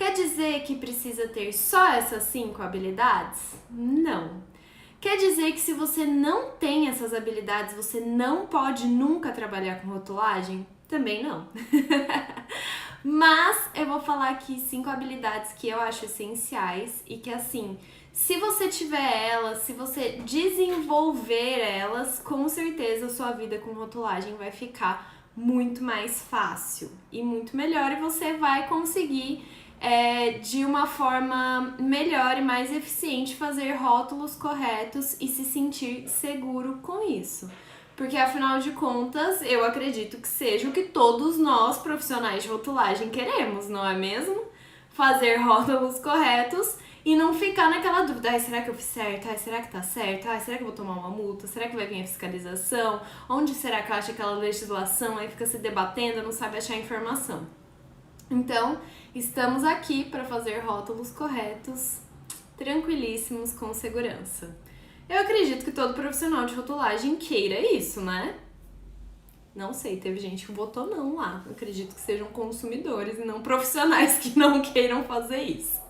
Quer dizer que precisa ter só essas 5 habilidades? Não. Quer dizer que se você não tem essas habilidades, você não pode nunca trabalhar com rotulagem? Também não. Mas eu vou falar aqui 5 habilidades que eu acho essenciais e que, assim, se você tiver elas, se você desenvolver elas, com certeza a sua vida com rotulagem vai ficar muito mais fácil e muito melhor, e você vai conseguir de uma forma melhor e mais eficiente fazer rótulos corretos e se sentir seguro com isso. Porque afinal de contas, eu acredito que seja o que todos nós profissionais de rotulagem queremos, não é mesmo? Fazer rótulos corretos e não ficar naquela dúvida, será que eu fiz certo? Será que tá certo? Será que eu vou tomar uma multa? Será que vai vir a fiscalização? Onde será que eu acho aquela legislação? Aí fica se debatendo, não sabe achar informação. Então, estamos aqui para fazer rótulos corretos, tranquilíssimos, com segurança. Eu acredito que todo profissional de rotulagem queira isso, né? Não sei, teve gente que votou não lá. Eu acredito que sejam consumidores e não profissionais que não queiram fazer isso.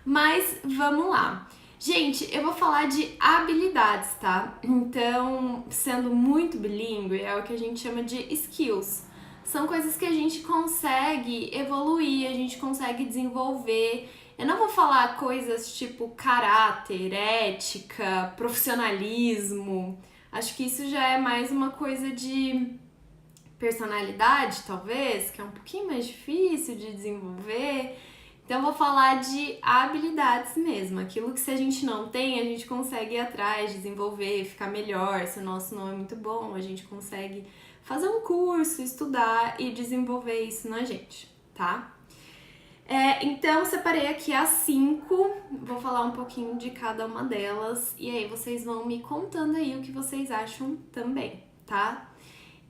Mas vamos lá. Gente, eu vou falar de habilidades, tá? Então, sendo muito bilíngue, é o que a gente chama de skills. São coisas que a gente consegue evoluir, a gente consegue desenvolver. Eu não vou falar coisas tipo caráter, ética, profissionalismo. Acho que isso já é mais uma coisa de personalidade, talvez, que é um pouquinho mais difícil de desenvolver. Então, eu vou falar de habilidades mesmo. Aquilo que se a gente não tem, a gente consegue ir atrás, desenvolver, ficar melhor. Se o nosso não é muito bom, a gente consegue fazer um curso, estudar e desenvolver isso na gente, tá? Então, separei aqui as 5, vou falar um pouquinho de cada uma delas e aí vocês vão me contando aí o que vocês acham também, tá?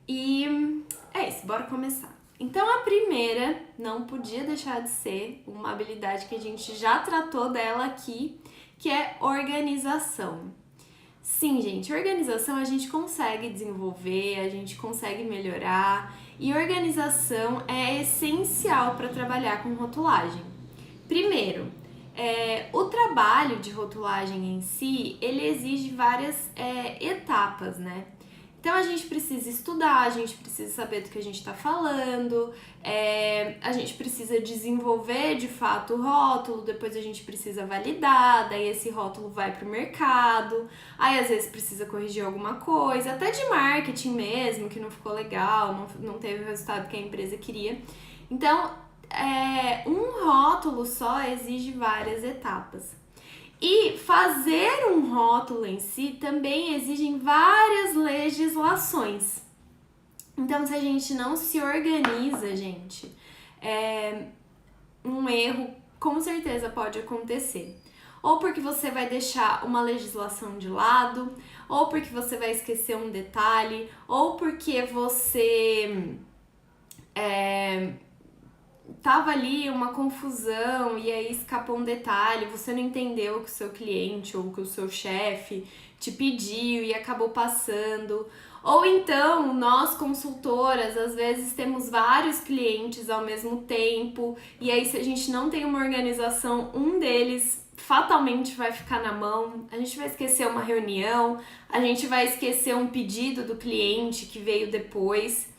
E é isso, bora começar. Então, a primeira não podia deixar de ser uma habilidade que a gente já tratou dela aqui, que é organização. Sim, gente, organização a gente consegue desenvolver, a gente consegue melhorar, e organização é essencial para trabalhar com rotulagem. Primeiro, o trabalho de rotulagem em si, ele exige várias etapas, né? Então, a gente precisa estudar, a gente precisa saber do que a gente está falando, a gente precisa desenvolver de fato o rótulo, depois a gente precisa validar, daí esse rótulo vai para o mercado, aí às vezes precisa corrigir alguma coisa, até de marketing mesmo, que não ficou legal, não teve o resultado que a empresa queria. Então, um rótulo só exige várias etapas. E fazer um rótulo em si também exige várias legislações. Então, se a gente não se organiza, gente, um erro com certeza pode acontecer. Ou porque você vai deixar uma legislação de lado, ou porque você vai esquecer um detalhe, ou porque você tava ali uma confusão e aí escapou um detalhe, você não entendeu o que o seu cliente ou o que o seu chefe te pediu e acabou passando. Ou então, nós consultoras, às vezes temos vários clientes ao mesmo tempo e aí se a gente não tem uma organização, um deles fatalmente vai ficar na mão, a gente vai esquecer uma reunião, a gente vai esquecer um pedido do cliente que veio depois.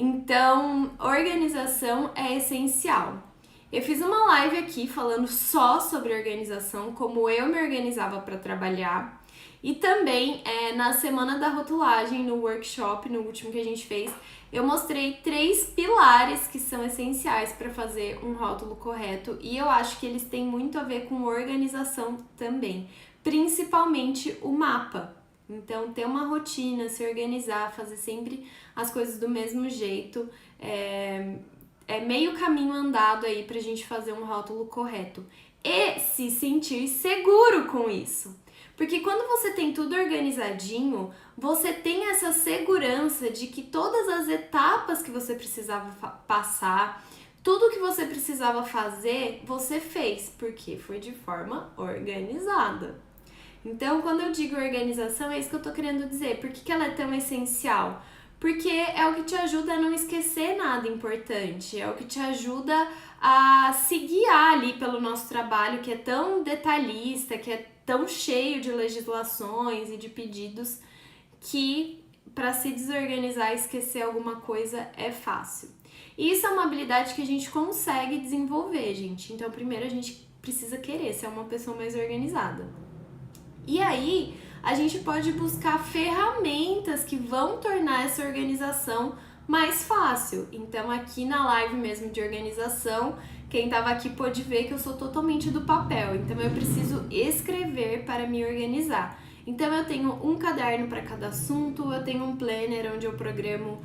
Então, organização é essencial. Eu fiz uma live aqui falando só sobre organização, como eu me organizava para trabalhar. E também, na semana da rotulagem, no workshop, no último que a gente fez, eu mostrei 3 pilares que são essenciais para fazer um rótulo correto. E eu acho que eles têm muito a ver com organização também, principalmente o mapa. Então, ter uma rotina, se organizar, fazer sempre as coisas do mesmo jeito, é meio caminho andado aí pra gente fazer um rótulo correto. E se sentir seguro com isso. Porque quando você tem tudo organizadinho, você tem essa segurança de que todas as etapas que você precisava passar, tudo que você precisava fazer, você fez, porque foi de forma organizada. Então, quando eu digo organização, é isso que eu tô querendo dizer. Por que ela é tão essencial? porque é o que te ajuda a não esquecer nada importante, é o que te ajuda a se guiar ali pelo nosso trabalho, que é tão detalhista, que é tão cheio de legislações e de pedidos, que para se desorganizar e esquecer alguma coisa é fácil. E isso é uma habilidade que a gente consegue desenvolver, gente. Então, primeiro a gente precisa querer ser uma pessoa mais organizada. E aí, a gente pode buscar ferramentas que vão tornar essa organização mais fácil. Então, aqui na live mesmo de organização, quem estava aqui pôde ver que eu sou totalmente do papel. Então, eu preciso escrever para me organizar. Então, eu tenho um caderno para cada assunto, eu tenho um planner onde eu programo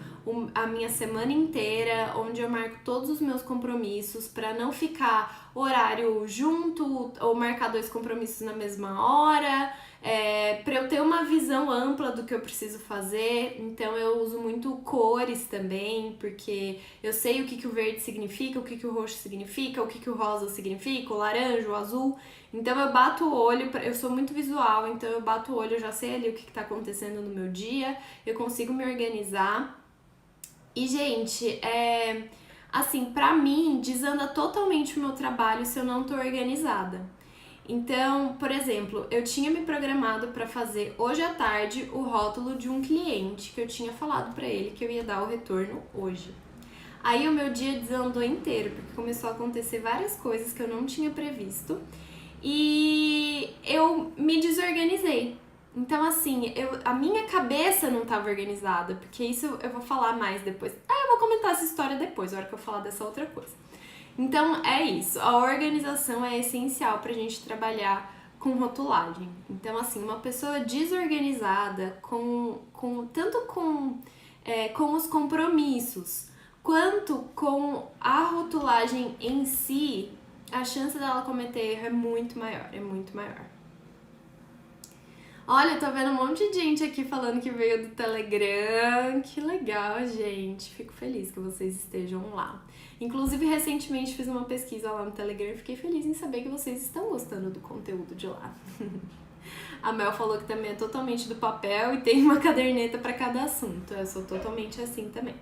a minha semana inteira, onde eu marco todos os meus compromissos para não ficar horário junto ou marcar 2 compromissos na mesma hora, para eu ter uma visão ampla do que eu preciso fazer. Então eu uso muito cores também, porque eu sei o que o verde significa, o que o roxo significa, o que o rosa significa, o laranja, o azul. Então eu bato o olho, eu sou muito visual, então eu bato o olho, eu já sei ali o que está acontecendo no meu dia, eu consigo me organizar. E, gente, assim, pra mim, desanda totalmente o meu trabalho se eu não tô organizada. Então, por exemplo, eu tinha me programado para fazer hoje à tarde o rótulo de um cliente que eu tinha falado pra ele que eu ia dar o retorno hoje. Aí o meu dia desandou inteiro, porque começou a acontecer várias coisas que eu não tinha previsto e eu me desorganizei. Então, assim, a minha cabeça não estava organizada, porque isso eu vou falar mais depois. Eu vou comentar essa história depois, na hora que eu falar dessa outra coisa. Então, é isso. A organização é essencial pra gente trabalhar com rotulagem. Então, assim, uma pessoa desorganizada, tanto com os compromissos, quanto com a rotulagem em si, a chance dela cometer erro é muito maior, Olha, eu tô vendo um monte de gente aqui falando que veio do Telegram. Que legal, gente. Fico feliz que vocês estejam lá. Inclusive, recentemente fiz uma pesquisa lá no Telegram e fiquei feliz em saber que vocês estão gostando do conteúdo de lá. A Mel falou que também é totalmente do papel e tem uma caderneta para cada assunto. Eu sou totalmente assim também.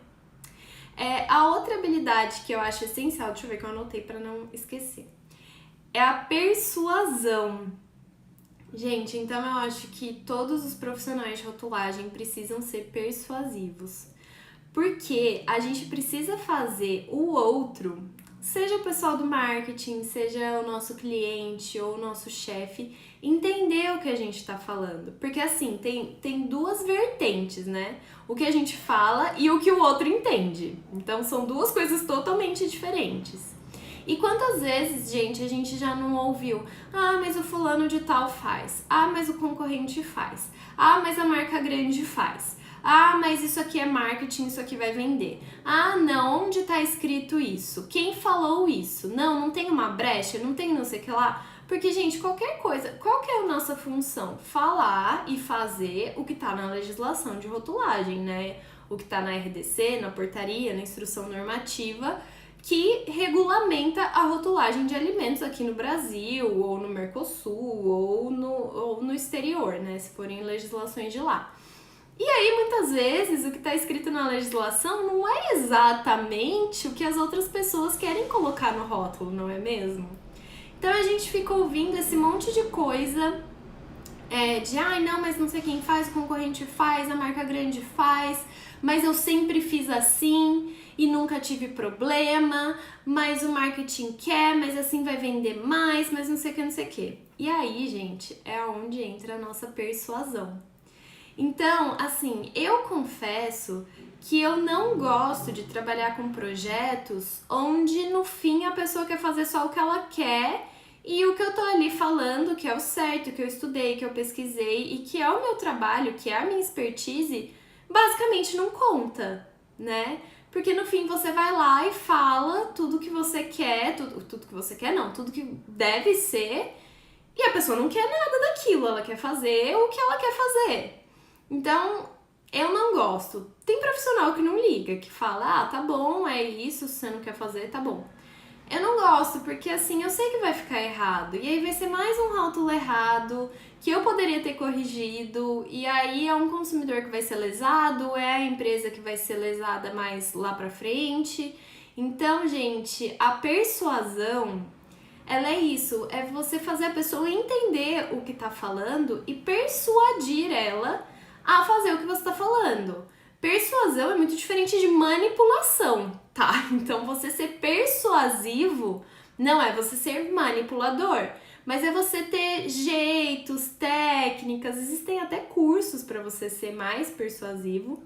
A outra habilidade que eu acho essencial, deixa eu ver que eu anotei para não esquecer, é a persuasão. Gente, então eu acho que todos os profissionais de rotulagem precisam ser persuasivos, porque a gente precisa fazer o outro, seja o pessoal do marketing, seja o nosso cliente ou o nosso chefe, entender o que a gente tá falando. Porque assim, tem duas vertentes, né? O que a gente fala e o que o outro entende. Então são duas coisas totalmente diferentes. E quantas vezes, gente, a gente já não ouviu: ah, mas o fulano de tal faz, ah, mas o concorrente faz, ah, mas a marca grande faz, ah, mas isso aqui é marketing, isso aqui vai vender, ah, não, onde tá escrito isso? Quem falou isso? Não tem uma brecha, não tem não sei o que lá. Porque, gente, qualquer coisa, qual que é a nossa função? Falar e fazer o que tá na legislação de rotulagem, né? O que tá na RDC, na portaria, na instrução normativa, que regulamenta a rotulagem de alimentos aqui no Brasil, ou no Mercosul, ou no exterior, né, se forem legislações de lá. E aí, muitas vezes, o que está escrito na legislação não é exatamente o que as outras pessoas querem colocar no rótulo, não é mesmo? Então, a gente fica ouvindo esse monte de coisa, não, mas não sei quem faz, o concorrente faz, a marca grande faz, mas eu sempre fiz assim e nunca tive problema, mas o marketing quer, mas assim vai vender mais, mas não sei o que. E aí, gente, é onde entra a nossa persuasão. Então, assim, eu confesso que eu não gosto de trabalhar com projetos onde no fim a pessoa quer fazer só o que ela quer e o que eu tô ali falando, que é o certo, que eu estudei, que eu pesquisei e que é o meu trabalho, que é a minha expertise, basicamente não conta, né? Porque no fim você vai lá e fala tudo que você quer, tudo que você quer não, tudo que deve ser, e a pessoa não quer nada daquilo, ela quer fazer o que ela quer fazer. Então, eu não gosto. Tem profissional que não liga, que fala, tá bom, é isso, se você não quer fazer, tá bom. Eu não gosto, porque assim, eu sei que vai ficar errado. E aí vai ser mais um rótulo errado, que eu poderia ter corrigido. E aí é um consumidor que vai ser lesado, é a empresa que vai ser lesada mais lá pra frente. Então, gente, a persuasão, ela é isso, é você fazer a pessoa entender o que tá falando e persuadir ela a fazer o que você tá falando. Persuasão é muito diferente de manipulação, tá? Então você ser persuasivo não é você ser manipulador, mas é você ter jeitos, técnicas, existem até cursos para você ser mais persuasivo,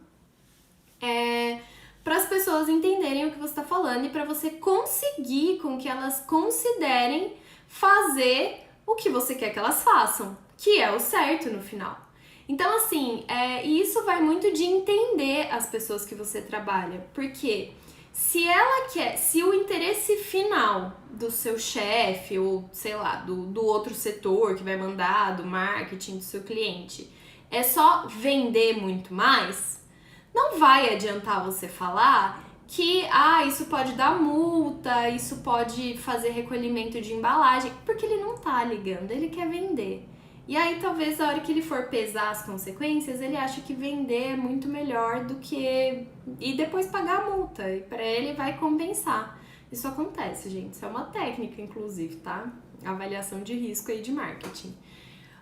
para as pessoas entenderem o que você está falando e para você conseguir com que elas considerem fazer o que você quer que elas façam, que é o certo no final. Então, assim, isso vai muito de entender as pessoas que você trabalha, porque se o interesse final do seu chefe ou, sei lá, do outro setor que vai mandar, do marketing do seu cliente, é só vender muito mais, não vai adiantar você falar que isso pode dar multa, isso pode fazer recolhimento de embalagem, porque ele não tá ligando, ele quer vender. E aí talvez a hora que ele for pesar as consequências, ele acha que vender é muito melhor do que e depois pagar a multa, e para ele vai compensar. Isso acontece, gente, isso é uma técnica inclusive, tá? Avaliação de risco aí de marketing.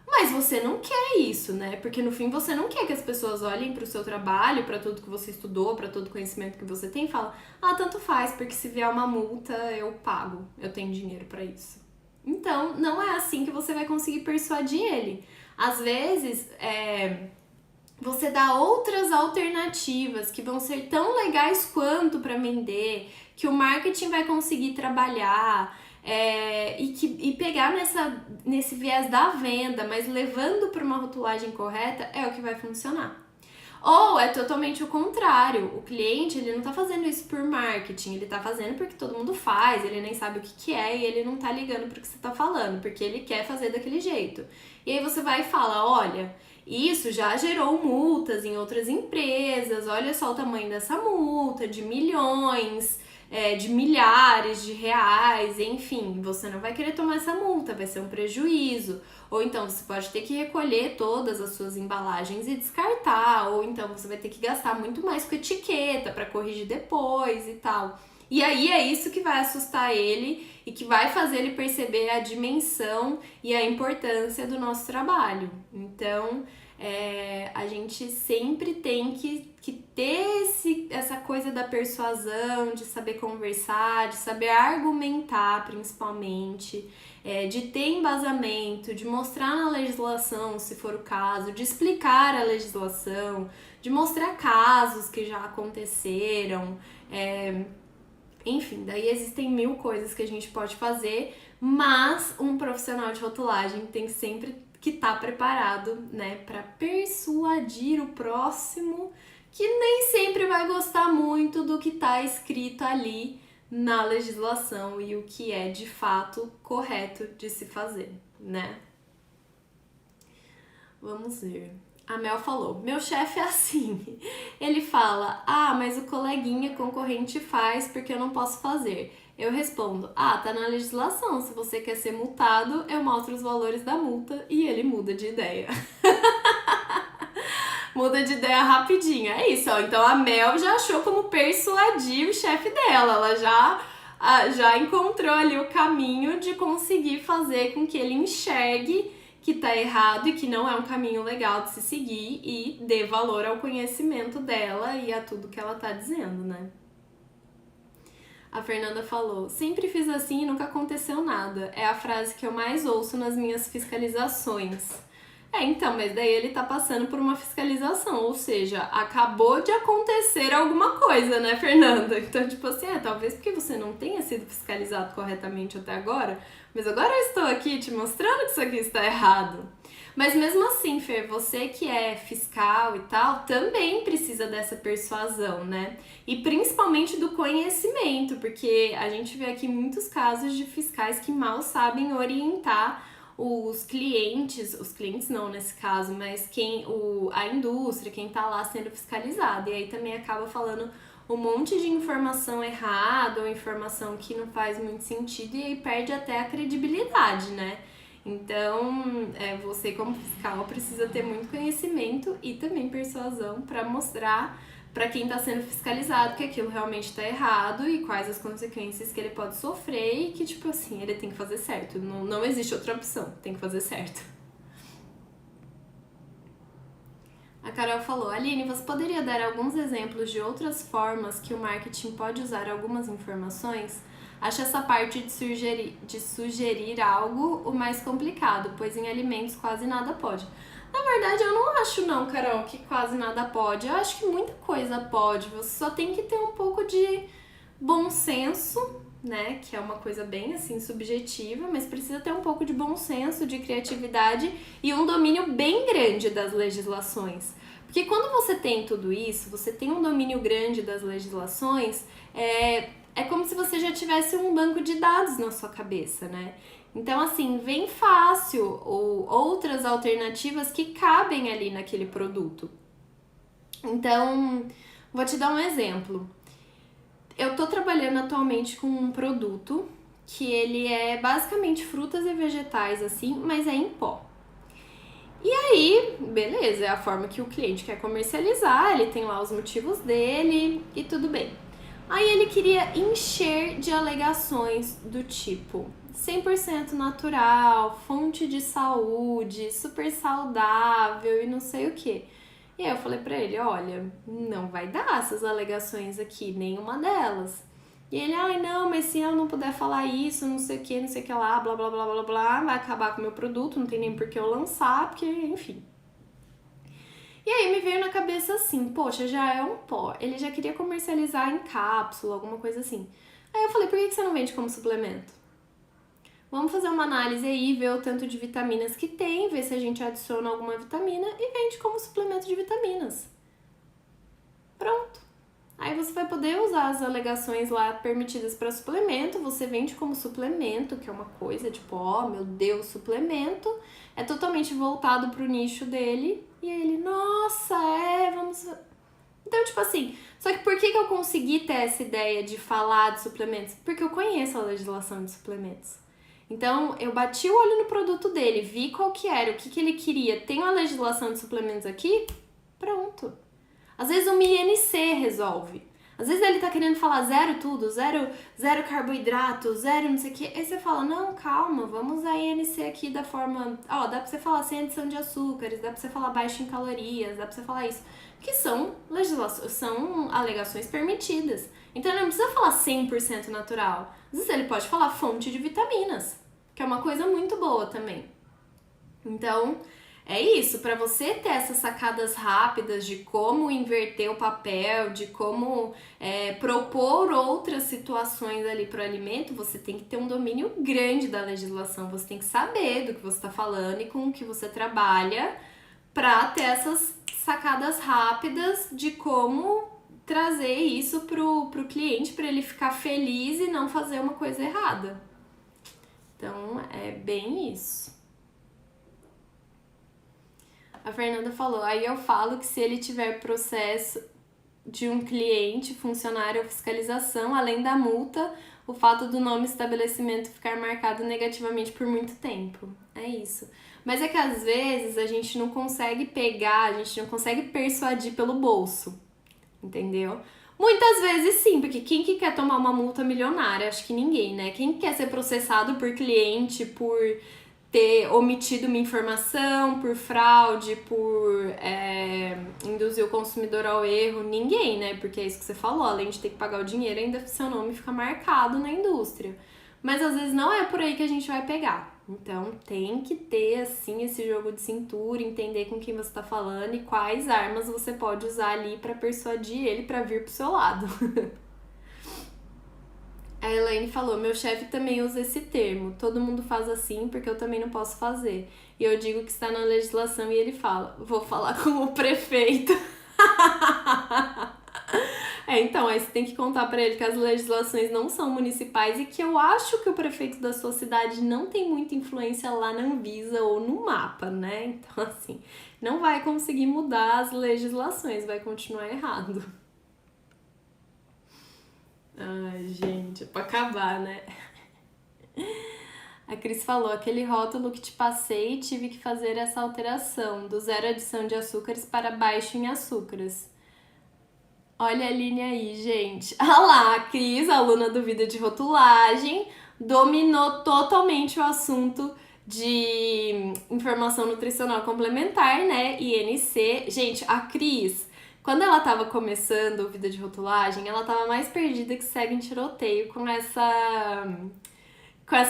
Mas você não quer isso, né? Porque no fim você não quer que as pessoas olhem para o seu trabalho, para tudo que você estudou, para todo o conhecimento que você tem e falam: tanto faz, porque se vier uma multa eu pago, eu tenho dinheiro para isso. Então, não é assim que você vai conseguir persuadir ele. Às vezes, você dá outras alternativas que vão ser tão legais quanto para vender, que o marketing vai conseguir trabalhar e pegar nesse viés da venda, mas levando para uma rotulagem correta, é o que vai funcionar. Ou é totalmente o contrário, o cliente ele não tá fazendo isso por marketing, ele tá fazendo porque todo mundo faz, ele nem sabe o que é e ele não tá ligando pro que você tá falando, porque ele quer fazer daquele jeito. E aí você vai e fala: olha, isso já gerou multas em outras empresas, olha só o tamanho dessa multa, de milhões, de milhares de reais, enfim, você não vai querer tomar essa multa, vai ser um prejuízo. Ou então você pode ter que recolher todas as suas embalagens e descartar, ou então você vai ter que gastar muito mais com etiqueta para corrigir depois e tal. E aí é isso que vai assustar ele e que vai fazer ele perceber a dimensão e a importância do nosso trabalho. Então, a gente sempre tem que ter essa coisa da persuasão, de saber conversar, de saber argumentar principalmente, de ter embasamento, de mostrar na legislação, se for o caso, de explicar a legislação, de mostrar casos que já aconteceram, enfim, daí existem 1000 coisas que a gente pode fazer, mas um profissional de rotulagem tem sempre que estar preparado, né, para persuadir o próximo, que nem sempre vai gostar muito do que está escrito ali na legislação e o que é de fato correto de se fazer, né? Vamos ver. A Mel falou: meu chefe é assim. Ele fala: mas o coleguinha concorrente faz porque eu não posso fazer. Eu respondo: tá na legislação. Se você quer ser multado, eu mostro os valores da multa. E ele muda de ideia. Muda de ideia rapidinho. É isso, ó. Então a Mel já achou como persuadir o chefe dela. Ela já encontrou ali o caminho de conseguir fazer com que ele enxergue que tá errado e que não é um caminho legal de se seguir e dê valor ao conhecimento dela e a tudo que ela tá dizendo, né? A Fernanda falou: sempre fiz assim e nunca aconteceu nada. É a frase que eu mais ouço nas minhas fiscalizações. Então, mas daí ele tá passando por uma fiscalização, ou seja, acabou de acontecer alguma coisa, né, Fernanda? Então, tipo assim, talvez porque você não tenha sido fiscalizado corretamente até agora, mas agora eu estou aqui te mostrando que isso aqui está errado. Mas mesmo assim, Fer, você que é fiscal e tal, também precisa dessa persuasão, né? E principalmente do conhecimento, porque a gente vê aqui muitos casos de fiscais que mal sabem orientar os clientes não nesse caso, mas a indústria, quem tá lá sendo fiscalizado, e aí também acaba falando um monte de informação errada ou informação que não faz muito sentido e aí perde até a credibilidade, né? Então, você como fiscal precisa ter muito conhecimento e também persuasão para mostrar para quem está sendo fiscalizado que aquilo realmente está errado e quais as consequências que ele pode sofrer e que, tipo assim, ele tem que fazer certo. Não existe outra opção, tem que fazer certo. A Carol falou, Aline, você poderia dar alguns exemplos de outras formas que o marketing pode usar algumas informações? Acho essa parte de sugerir algo o mais complicado, pois em alimentos quase nada pode. Na verdade, eu não acho não, Carol, que quase nada pode. Eu acho que muita coisa pode. Você só tem que ter um pouco de bom senso, né? Que é uma coisa bem assim subjetiva, mas precisa ter um pouco de bom senso, de criatividade e um domínio bem grande das legislações. Porque quando você tem tudo isso, você tem um domínio grande das legislações, é como se você já tivesse um banco de dados na sua cabeça, né? Então, assim, vem fácil ou outras alternativas que cabem ali naquele produto. Então, vou te dar um exemplo. Eu tô trabalhando atualmente com um produto que ele é basicamente frutas e vegetais, assim, mas é em pó. E aí, beleza, é a forma que o cliente quer comercializar, ele tem lá os motivos dele e tudo bem. Aí ele queria encher de alegações do tipo 100% natural, fonte de saúde, super saudável e não sei o que. E aí eu falei pra ele, olha, não vai dar essas alegações aqui, nenhuma delas. E ele, ai não, mas se ela não puder falar isso, não sei o que lá, blá blá blá blá blá, vai acabar com o meu produto, não tem nem por que eu lançar, porque, enfim. E aí me veio na cabeça assim, poxa, já é um pó, ele já queria comercializar em cápsula, alguma coisa assim. Aí eu falei, por que você não vende como suplemento? Vamos fazer uma análise aí, ver o tanto de vitaminas que tem, ver se a gente adiciona alguma vitamina e vende como suplemento de vitaminas. Pronto. Aí você vai poder usar as alegações lá permitidas para suplemento, você vende como suplemento, que é uma coisa tipo, ó, meu Deus, suplemento, é totalmente voltado pro nicho dele, e aí ele, nossa, vamos... Então, tipo assim, só que por que eu consegui ter essa ideia de falar de suplementos? Porque eu conheço a legislação de suplementos. Então, eu bati o olho no produto dele, vi qual que era, o que ele queria, tem uma legislação de suplementos aqui, pronto. Às vezes uma INC resolve. Às vezes ele tá querendo falar zero tudo, zero carboidrato, zero não sei o que. Aí você fala, não, calma, vamos usar a INC aqui da forma... Ó, dá pra você falar sem adição de açúcares, dá pra você falar baixo em calorias, dá pra você falar isso. Que são são alegações permitidas. Então ele não precisa falar 100% natural. Às vezes ele pode falar fonte de vitaminas, que é uma coisa muito boa também. Então... é isso, para você ter essas sacadas rápidas de como inverter o papel, de como propor outras situações ali para o alimento, você tem que ter um domínio grande da legislação, você tem que saber do que você está falando e com o que você trabalha para ter essas sacadas rápidas de como trazer isso pro cliente, para ele ficar feliz e não fazer uma coisa errada. Então, é bem isso. A Fernanda falou, aí eu falo que se ele tiver processo de um cliente, funcionário ou fiscalização, além da multa, o fato do nome estabelecimento ficar marcado negativamente por muito tempo. É isso. Mas é que às vezes a gente não consegue pegar, a gente não consegue persuadir pelo bolso, entendeu? Muitas vezes sim, porque quem que quer tomar uma multa milionária? Acho que ninguém, né? Quem quer ser processado por cliente, por ter omitido uma informação, por fraude, por induzir o consumidor ao erro, ninguém, né? Porque é isso que você falou, além de ter que pagar o dinheiro, ainda seu nome fica marcado na indústria. Mas às vezes não é por aí que a gente vai pegar. Então tem que ter, assim, esse jogo de cintura, entender com quem você tá falando e quais armas você pode usar ali pra persuadir ele pra vir pro seu lado. A Elaine falou, meu chefe também usa esse termo, todo mundo faz assim porque eu também não posso fazer. E eu digo que está na legislação e ele fala, vou falar com o prefeito. Então, aí você tem que contar pra ele que as legislações não são municipais e que eu acho que o prefeito da sua cidade não tem muita influência lá na Anvisa ou no mapa, né? Então, assim, não vai conseguir mudar as legislações, vai continuar errado. Ai, gente, é pra acabar, né? A Cris falou, aquele rótulo que te passei, tive que fazer essa alteração, do zero adição de açúcares para baixo em açúcares. Olha a linha aí, gente. Ah lá, a Cris, aluna do Vida de Rotulagem, dominou totalmente o assunto de informação nutricional complementar, né? INC. Gente, a Cris, quando ela tava começando o Vida de Rotulagem, ela tava mais perdida que segue em tiroteio com essa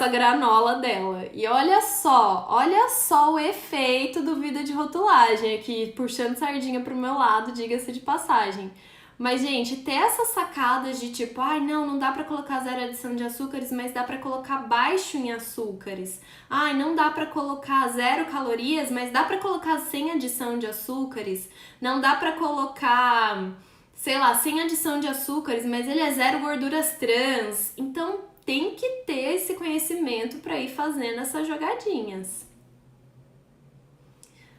granola dela. E olha só o efeito do Vida de Rotulagem aqui, puxando sardinha pro meu lado, diga-se de passagem. Mas, gente, ter essas sacadas de tipo, ai, não dá pra colocar zero adição de açúcares, mas dá pra colocar baixo em açúcares. Ai, não dá pra colocar zero calorias, mas dá pra colocar sem adição de açúcares. Não dá pra colocar, sei lá, sem adição de açúcares, mas ele é zero gorduras trans. Então, tem que ter esse conhecimento pra ir fazendo essas jogadinhas.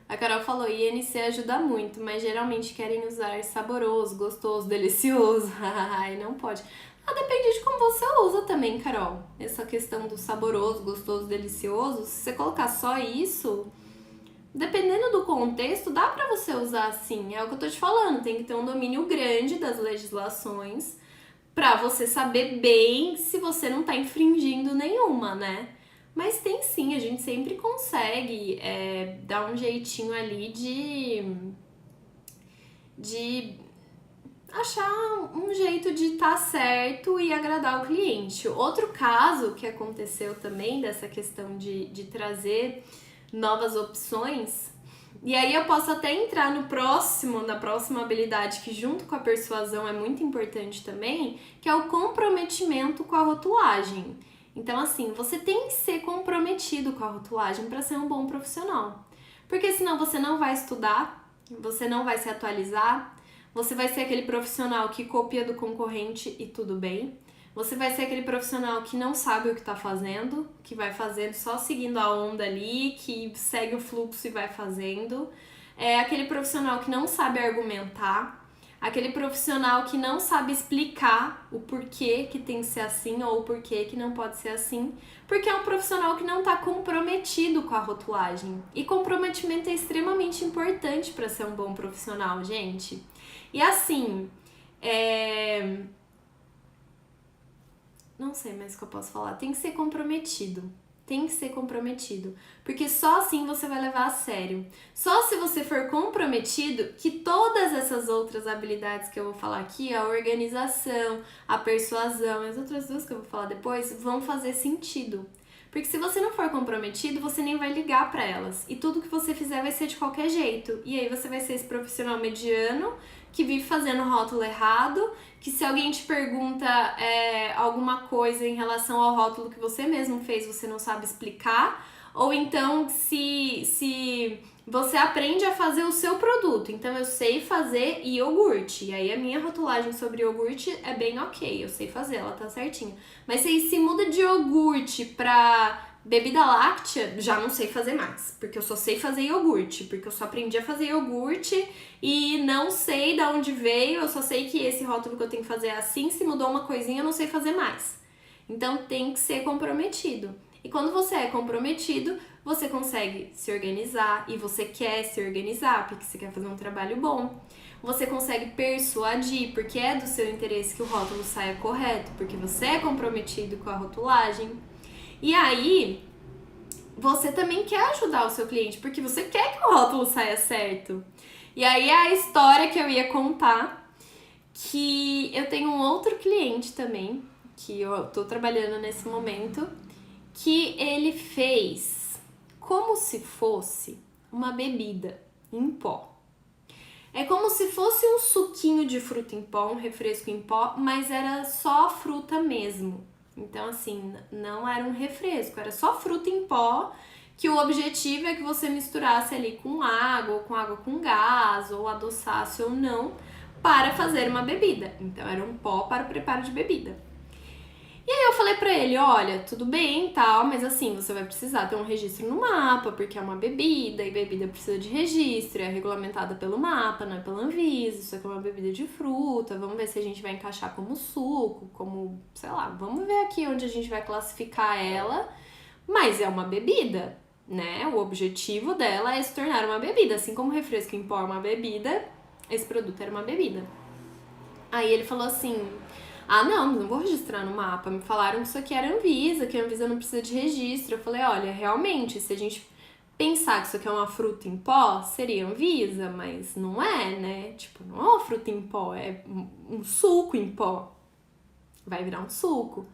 A Carol falou, INC ajuda muito, mas geralmente querem usar saboroso, gostoso, delicioso. Ai, não pode. Depende de como você usa também, Carol. Essa questão do saboroso, gostoso, delicioso, se você colocar só isso, dependendo do contexto, dá pra você usar assim. É o que eu tô te falando, tem que ter um domínio grande das legislações pra você saber bem se você não tá infringindo nenhuma, né? Mas tem sim, a gente sempre consegue dar um jeitinho ali de achar um jeito de estar certo e agradar o cliente. Outro caso que aconteceu também dessa questão de trazer novas opções, e aí eu posso até entrar na próxima habilidade que junto com a persuasão é muito importante também, que é o comprometimento com a rotulagem. Então, assim, você tem que ser comprometido com a rotulagem para ser um bom profissional. Porque senão você não vai estudar, você não vai se atualizar, você vai ser aquele profissional que copia do concorrente e tudo bem. Você vai ser aquele profissional que não sabe o que está fazendo, que vai fazendo só seguindo a onda ali, que segue o fluxo e vai fazendo. É aquele profissional que não sabe argumentar, aquele profissional que não sabe explicar o porquê que tem que ser assim ou o porquê que não pode ser assim, porque é um profissional que não está comprometido com a rotulagem. E comprometimento é extremamente importante para ser um bom profissional, gente. E assim, não sei mais o que eu posso falar. Tem que ser comprometido. Tem que ser comprometido. Porque só assim você vai levar a sério. Só se você for comprometido que todas essas outras habilidades que eu vou falar aqui, a organização, a persuasão e as outras duas que eu vou falar depois, vão fazer sentido. Porque se você não for comprometido, você nem vai ligar pra elas. E tudo que você fizer vai ser de qualquer jeito. E aí você vai ser esse profissional mediano que vive fazendo rótulo errado, que se alguém te pergunta alguma coisa em relação ao rótulo que você mesmo fez, você não sabe explicar. Ou então, se você aprende a fazer o seu produto. Então, eu sei fazer iogurte. E aí, a minha rotulagem sobre iogurte é bem ok. Eu sei fazer, ela tá certinha. Mas se muda de iogurte pra bebida láctea, já não sei fazer mais. Porque eu só sei fazer iogurte. Porque eu só aprendi a fazer iogurte e não sei de onde veio. Eu só sei que esse rótulo que eu tenho que fazer é assim. Se mudou uma coisinha, eu não sei fazer mais. Então, tem que ser comprometido. E quando você é comprometido, você consegue se organizar e você quer se organizar porque você quer fazer um trabalho bom. Você consegue persuadir porque é do seu interesse que o rótulo saia correto, porque você é comprometido com a rotulagem. E aí, você também quer ajudar o seu cliente porque você quer que o rótulo saia certo. E aí é a história que eu ia contar, que eu tenho um outro cliente também, que eu tô trabalhando nesse momento, que ele fez como se fosse uma bebida em pó. É como se fosse um suquinho de fruta em pó, um refresco em pó, mas era só fruta mesmo. Então, assim, não era um refresco, era só fruta em pó, que o objetivo é que você misturasse ali com água, ou com água com gás, ou adoçasse ou não, para fazer uma bebida. Então, era um pó para o preparo de bebida. E aí eu falei pra ele, olha, tudo bem e tal, mas assim, você vai precisar ter um registro no mapa, porque é uma bebida, e bebida precisa de registro, é regulamentada pelo mapa, não é pela Anvisa, isso aqui é uma bebida de fruta, vamos ver se a gente vai encaixar como suco, como, sei lá, vamos ver aqui onde a gente vai classificar ela, mas é uma bebida, né? O objetivo dela é se tornar uma bebida, assim como o refresco em pó é uma bebida, esse produto era uma bebida. Aí ele falou assim, não vou registrar no mapa, me falaram que isso aqui era Anvisa, que a Anvisa não precisa de registro. Eu falei, olha, realmente, se a gente pensar que isso aqui é uma fruta em pó, seria Anvisa, mas não é, né? Tipo, não é uma fruta em pó, é um suco em pó. Vai virar um suco.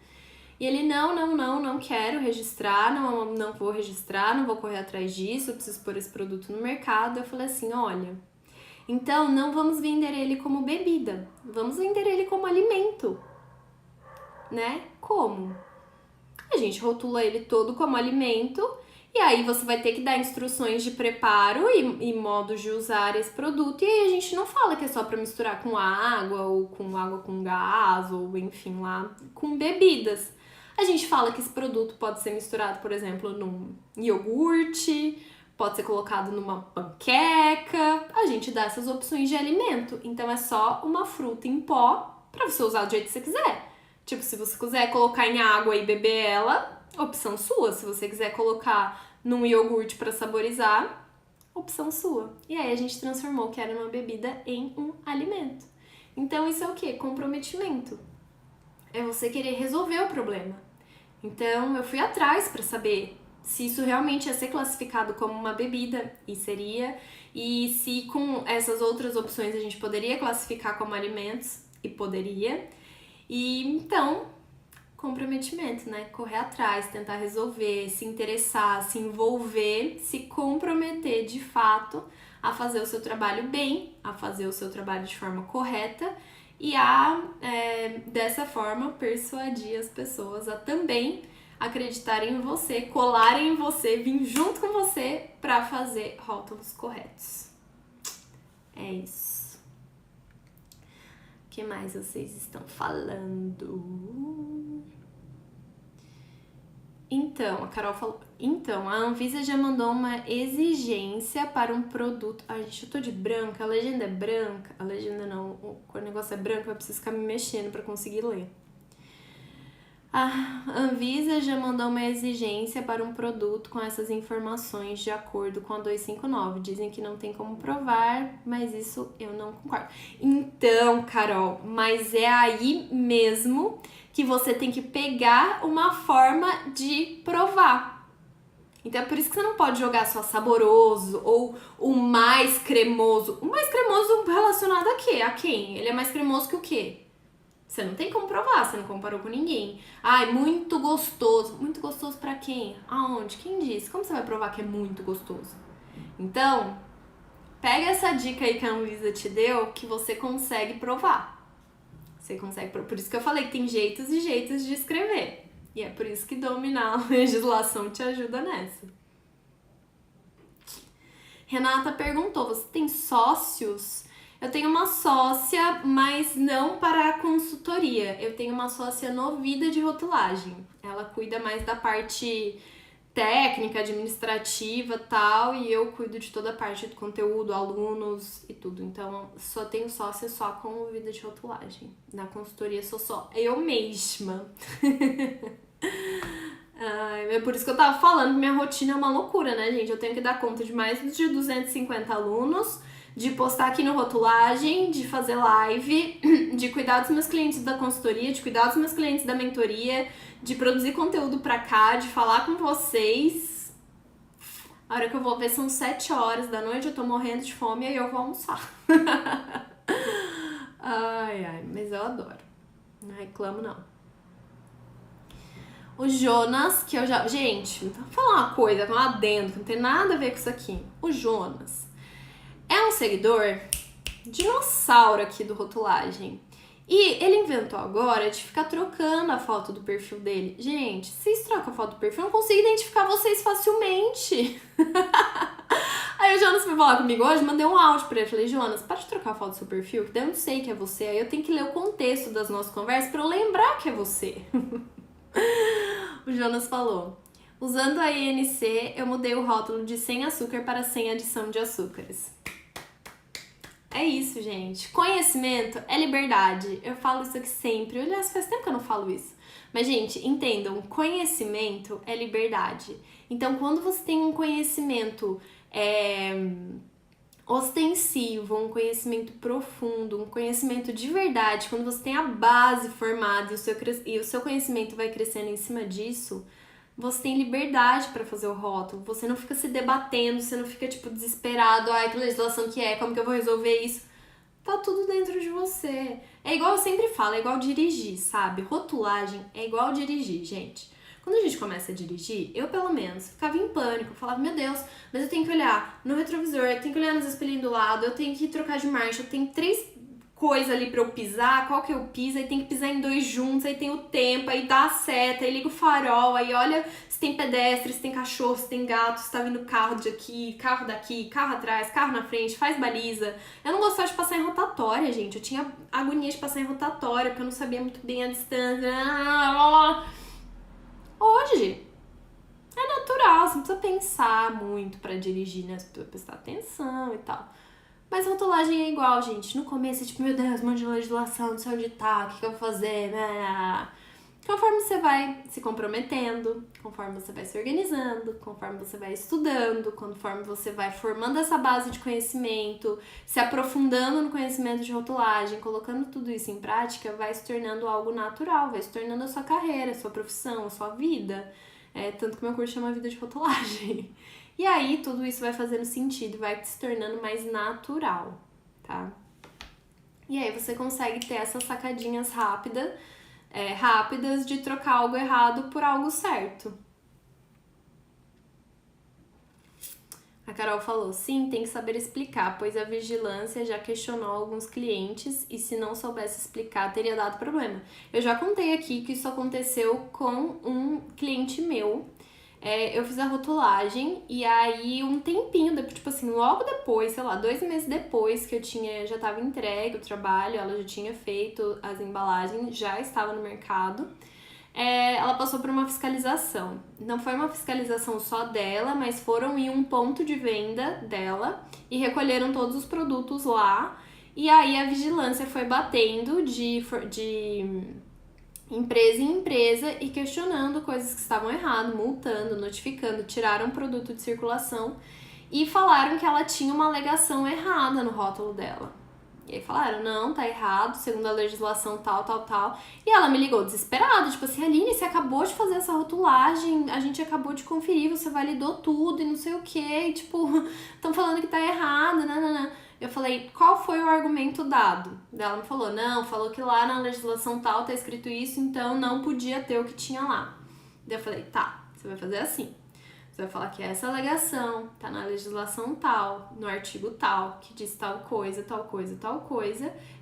E ele, não quero registrar, não vou registrar, não vou correr atrás disso, eu preciso pôr esse produto no mercado. Eu falei assim, olha, então não vamos vender ele como bebida, vamos vender ele como alimento, né? Como? A gente rotula ele todo como alimento e aí você vai ter que dar instruções de preparo e modos de usar esse produto, e aí a gente não fala que é só para misturar com água ou com água com gás ou enfim lá, com bebidas. A gente fala que esse produto pode ser misturado, por exemplo, num iogurte, pode ser colocado numa panqueca, a gente dá essas opções de alimento. Então é só uma fruta em pó para você usar do jeito que você quiser. Tipo, se você quiser colocar em água e beber ela, opção sua. Se você quiser colocar num iogurte para saborizar, opção sua. E aí a gente transformou o que era uma bebida em um alimento. Então isso é o quê? Comprometimento. É você querer resolver o problema. Então eu fui atrás para saber se isso realmente ia ser classificado como uma bebida, e seria, e se com essas outras opções a gente poderia classificar como alimentos, e poderia. E então, comprometimento, né? Correr atrás, tentar resolver, se interessar, se envolver, se comprometer de fato a fazer o seu trabalho bem, a fazer o seu trabalho de forma correta e dessa forma, persuadir as pessoas a também acreditarem em você, colarem em você, vir junto com você para fazer rótulos corretos. É isso. O que mais vocês estão falando? Então, a Carol falou... Então, a Anvisa já mandou uma exigência para um produto... Ai, gente, eu tô de branca, a legenda é branca. A legenda não, o negócio é branco, eu preciso ficar me mexendo para conseguir ler. A Anvisa já mandou uma exigência para um produto com essas informações de acordo com a 259. Dizem que não tem como provar, mas isso eu não concordo. Então, Carol, mas é aí mesmo que você tem que pegar uma forma de provar. Então é por isso que você não pode jogar só saboroso ou o mais cremoso. O mais cremoso relacionado a quê? A quem? Ele é mais cremoso que o quê? Você não tem como provar, você não comparou com ninguém. Ai, muito gostoso. Muito gostoso pra quem? Aonde? Quem disse? Como você vai provar que é muito gostoso? Então, pega essa dica aí que a Anvisa te deu que você consegue provar. Você consegue provar. Por isso que eu falei que tem jeitos e jeitos de escrever. E é por isso que dominar a legislação te ajuda nessa. Renata perguntou, você tem sócios? Eu tenho uma sócia, mas não para a consultoria. Eu tenho uma sócia no Vida de Rotulagem. Ela cuida mais da parte técnica, administrativa e tal, e eu cuido de toda a parte do conteúdo, alunos e tudo. Então, só tenho sócia só com o Vida de Rotulagem. Na consultoria sou só eu mesma. É por isso que eu tava falando que minha rotina é uma loucura, né, gente? Eu tenho que dar conta de mais de 250 alunos, de postar aqui no Rotulagem, de fazer live, de cuidar dos meus clientes da consultoria, de cuidar dos meus clientes da mentoria, de produzir conteúdo pra cá, de falar com vocês. A hora que eu vou ver são 7 horas da noite, eu tô morrendo de fome e aí eu vou almoçar. Ai, mas eu adoro. Não reclamo, não. O Jonas, que eu já... Gente, vou falar uma coisa, um adendo, que não tem nada a ver com isso aqui. O Jonas é um seguidor dinossauro aqui do Rotulagem. E ele inventou agora de ficar trocando a foto do perfil dele. Gente, se vocês trocam a foto do perfil, eu não consigo identificar vocês facilmente. Aí o Jonas foi falar comigo hoje, mandei um áudio pra ele. Falei, Jonas, para de trocar a foto do seu perfil, que daí eu não sei que é você. Aí eu tenho que ler o contexto das nossas conversas pra eu lembrar que é você. O Jonas falou: usando a INC, eu mudei o rótulo de sem açúcar para sem adição de açúcares. É isso, gente. Conhecimento é liberdade. Eu falo isso aqui sempre. Aliás, faz tempo que eu não falo isso. Mas, gente, entendam, conhecimento é liberdade. Então, quando você tem um conhecimento ostensivo, um conhecimento profundo, um conhecimento de verdade, quando você tem a base formada e o seu conhecimento vai crescendo em cima disso, você tem liberdade para fazer o rótulo, você não fica se debatendo, você não fica, tipo, desesperado, ai, que legislação que é, como que eu vou resolver isso? Tá tudo dentro de você. É igual eu sempre falo, é igual dirigir, sabe? Rotulagem é igual dirigir, gente. Quando a gente começa a dirigir, eu pelo menos ficava em pânico, falava, meu Deus, mas eu tenho que olhar no retrovisor, eu tenho que olhar nos espelhinhos do lado, eu tenho que trocar de marcha, eu tenho 3 coisas ali pra eu pisar, qual que eu piso, aí tem que pisar em 2 juntos, aí tem o tempo, aí dá a seta, aí liga o farol, aí olha se tem pedestre, se tem cachorro, se tem gato, se tá vindo carro de aqui, carro daqui, carro atrás, carro na frente, faz baliza. Eu não gostava de passar em rotatória, gente, eu tinha agonia de passar em rotatória, porque eu não sabia muito bem a distância. Hoje é natural, você não precisa pensar muito pra dirigir, né? Você precisa prestar atenção e tal. Mas rotulagem é igual, gente. No começo é tipo, meu Deus, um monte de legislação, não sei onde tá, o que eu vou fazer? Conforme você vai se comprometendo, conforme você vai se organizando, conforme você vai estudando, conforme você vai formando essa base de conhecimento, se aprofundando no conhecimento de rotulagem, colocando tudo isso em prática, vai se tornando algo natural, vai se tornando a sua carreira, a sua profissão, a sua vida. Tanto que meu curso chama Vida de Rotulagem. E aí, tudo isso vai fazendo sentido, vai se tornando mais natural, tá? E aí, você consegue ter essas sacadinhas rápidas de trocar algo errado por algo certo. A Carol falou, sim, tem que saber explicar, pois a vigilância já questionou alguns clientes e se não soubesse explicar, teria dado problema. Eu já contei aqui que isso aconteceu com um cliente meu. Eu fiz a rotulagem e aí um tempinho, tipo assim, logo depois, sei lá, 2 meses depois que já tava entregue o trabalho, ela já tinha feito as embalagens, já estava no mercado, ela passou por uma fiscalização. Não foi uma fiscalização só dela, mas foram em um ponto de venda dela e recolheram todos os produtos lá. E aí a vigilância foi batendo de empresa em empresa e questionando coisas que estavam errado, multando, notificando, tiraram o produto de circulação e falaram que ela tinha uma alegação errada no rótulo dela. E aí falaram, não, tá errado, segundo a legislação tal. E ela me ligou desesperada, tipo assim, Aline, você acabou de fazer essa rotulagem, a gente acabou de conferir, você validou tudo e não sei o que, e tipo, estão falando que tá errado, nananã. Eu falei, qual foi o argumento dado? Ela me falou, não, falou que lá na legislação tal tá escrito isso, então não podia ter o que tinha lá. Daí eu falei, tá, você vai fazer assim. Você vai falar que essa alegação tá na legislação tal, no artigo tal, que diz tal coisa,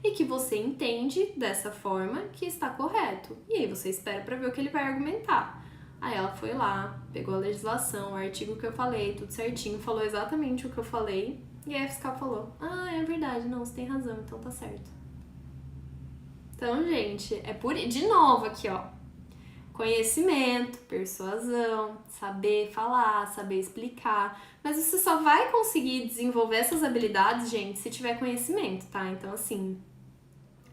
e que você entende dessa forma que está correto. E aí você espera pra ver o que ele vai argumentar. Aí ela foi lá, pegou a legislação, o artigo que eu falei, tudo certinho, falou exatamente o que eu falei. E aí a fiscal falou, é verdade, não, você tem razão, então tá certo. Então, gente, de novo aqui, ó. Conhecimento, persuasão, saber falar, saber explicar. Mas você só vai conseguir desenvolver essas habilidades, gente, se tiver conhecimento, tá? Então, assim,